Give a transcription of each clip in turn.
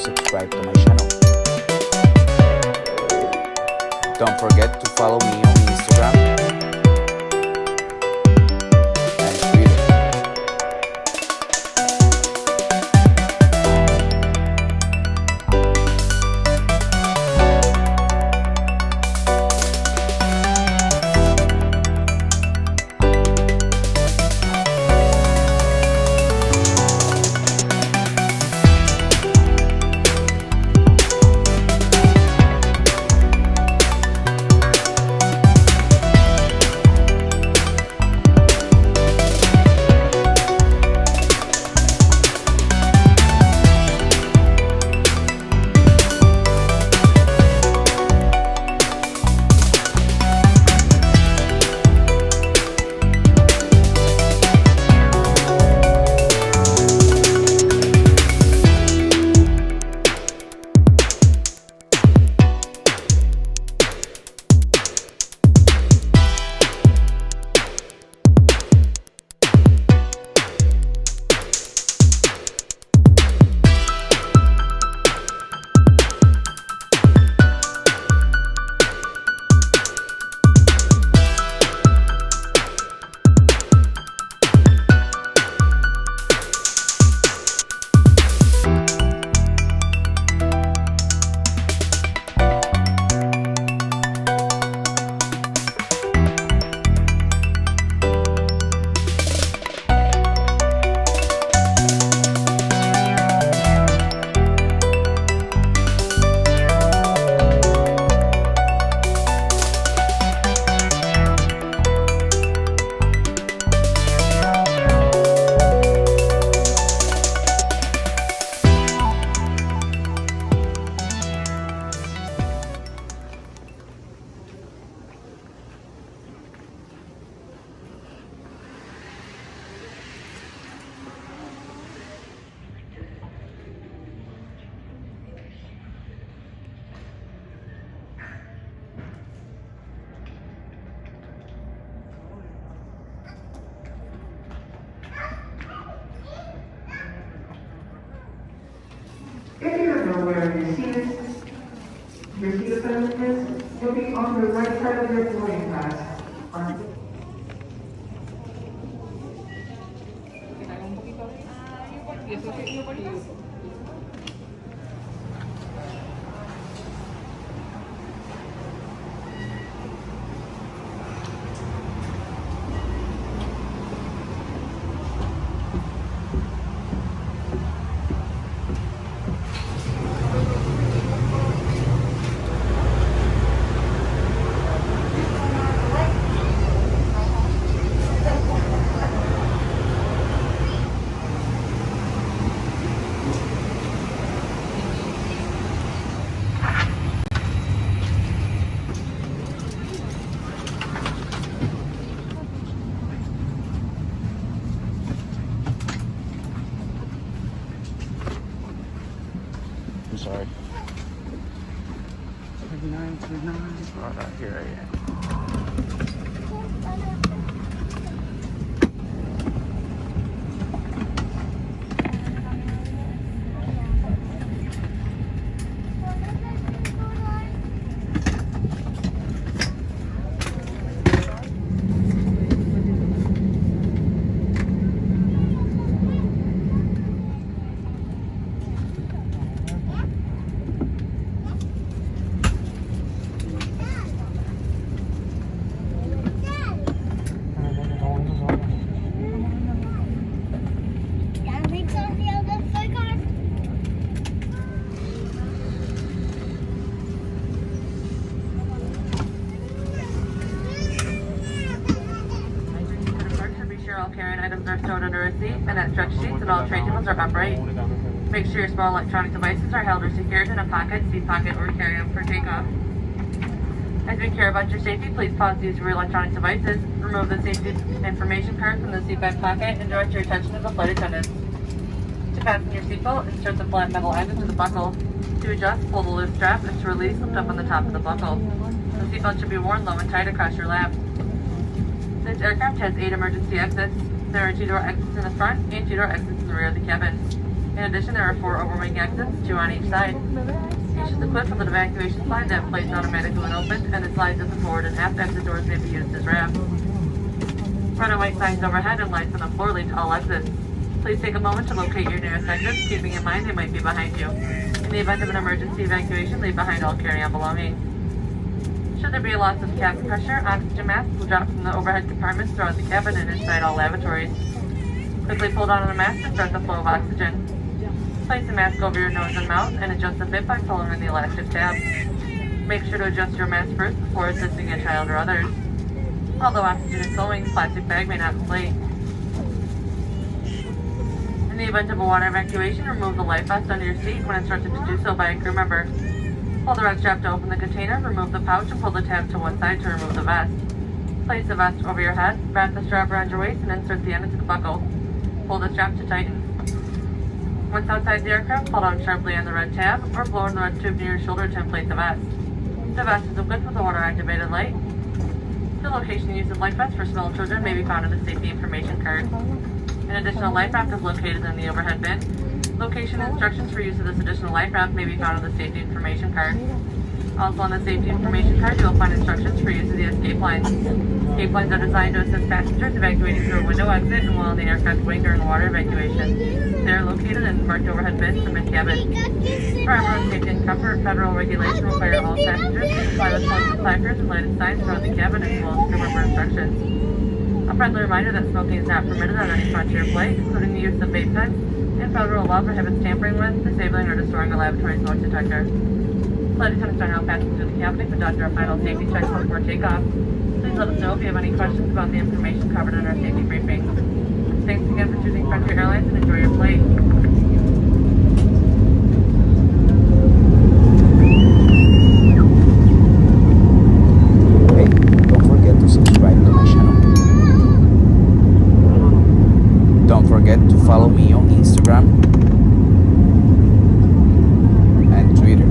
subscribe to my channel. Don't forget to follow me on Instagram and Twitter. If you don't know where your seat assignment is, you'll be on the right side of your boarding pass. I'm sorry. 3929. Oh, not here I am. All carrying items are stowed under a seat and that stretch sheets and all tray tables are upright. Make sure your small electronic devices are held or secured in a pocket, seat pocket, or carry-on for takeoff. As we care about your safety, please pause to use your electronic devices, remove the safety information card from the seatback pocket, and direct your attention to the flight attendants. To fasten your seatbelt, insert the flat metal end into the buckle. To adjust, pull the loose strap, and to release, lift up on the top of the buckle. The seatbelt should be worn low and tight across your lap. This aircraft has 8 emergency exits. There are 2-door exits in the front and 2-door exits in the rear of the cabin. In addition, there are 4 overwing exits, 2 on each side. Each is equipped with an evacuation slide that plays automatically when opened, and the slides at the forward and aft exit doors may be used as ramps. Red and white signs overhead and lights on the floor lead to all exits. Please take a moment to locate your nearest exits, keeping in mind they might be behind you. In the event of an emergency evacuation, leave behind all carry-on belongings. Should there be a loss of cabin pressure, oxygen masks will drop from the overhead compartments throughout the cabin and inside all lavatories. Quickly pull down on a mask to start the flow of oxygen. Place the mask over your nose and mouth and adjust the fit by pulling in the elastic tab. Make sure to adjust your mask first before assisting a child or others. Although oxygen is flowing, the plastic bag may not inflate. In the event of a water evacuation, remove the life vest under your seat when instructed to do so by a crew member. Hold the red strap to open the container, remove the pouch, and pull the tab to one side to remove the vest. Place the vest over your head, wrap the strap around your waist, and insert the end into the buckle. Pull the strap to tighten. Once outside the aircraft, pull down sharply on the red tab, or blow on the red tube near your shoulder to inflate the vest. The vest is equipped with a water-activated light. The location and use of life vests for small children may be found in the safety information card. An additional life raft is located in the overhead bin. Location and instructions for use of this additional life raft may be found in the safety information card. Also on the safety information card, you will find instructions for use of the escape lines. Escape lines are designed to assist passengers evacuating through a window exit and while in the aircraft wing during water evacuation. They are located in marked overhead bins in the mid-cabin. For everyone's safety and comfort, federal regulations require all passengers to comply with posted placards and lighted signs throughout the cabin as well as crew member instructions. A friendly reminder that smoking is not permitted on any Frontier flight, including the use of vape pens, and federal law prohibits tampering with, disabling, or destroying a lavatory smoke detector. Flight attendants are now passing through the cabin to conduct our final safety checks before takeoff. Please let us know if you have any questions about the information covered in our safety briefing. Thanks again for choosing Frontier Airlines and enjoy your flight. Hey, don't forget to subscribe to my channel. Don't forget to follow me on Instagram and Twitter.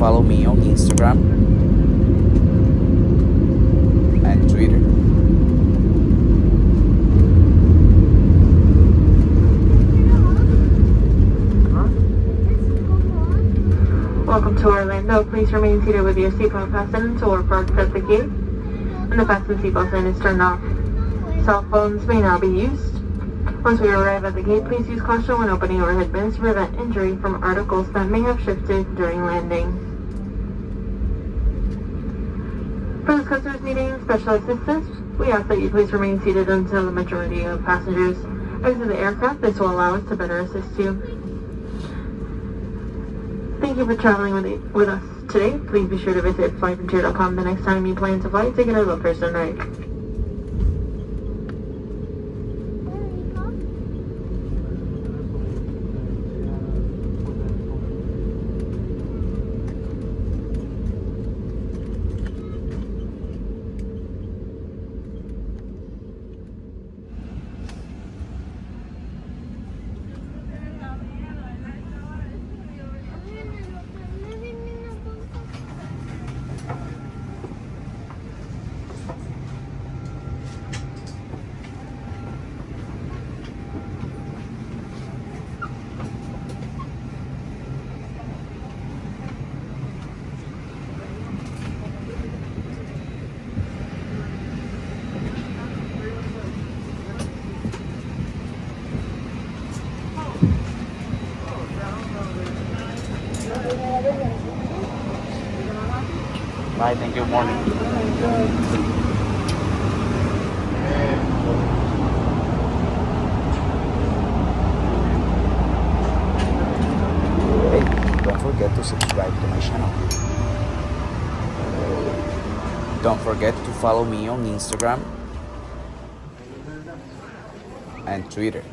follow me on Instagram and Twitter. Welcome to Orlando. Please remain seated with your seatbelt fastened until we're parked at the gate and the fasten seatbelt sign is turned off. Cell phones may now be used. Once we arrive at the gate, please use caution when opening overhead bins to prevent injury from articles that may have shifted during landing. For those customers needing special assistance, we ask that you please remain seated until the majority of passengers exit the aircraft. This will allow us to better assist you. Thank you for traveling with us today. Please be sure to visit flyfrontier.com the next time you plan to fly to get a low-person ride. Bye, thank you, morning. Hey, don't forget to subscribe to my channel. Don't forget to follow me on Instagram and Twitter.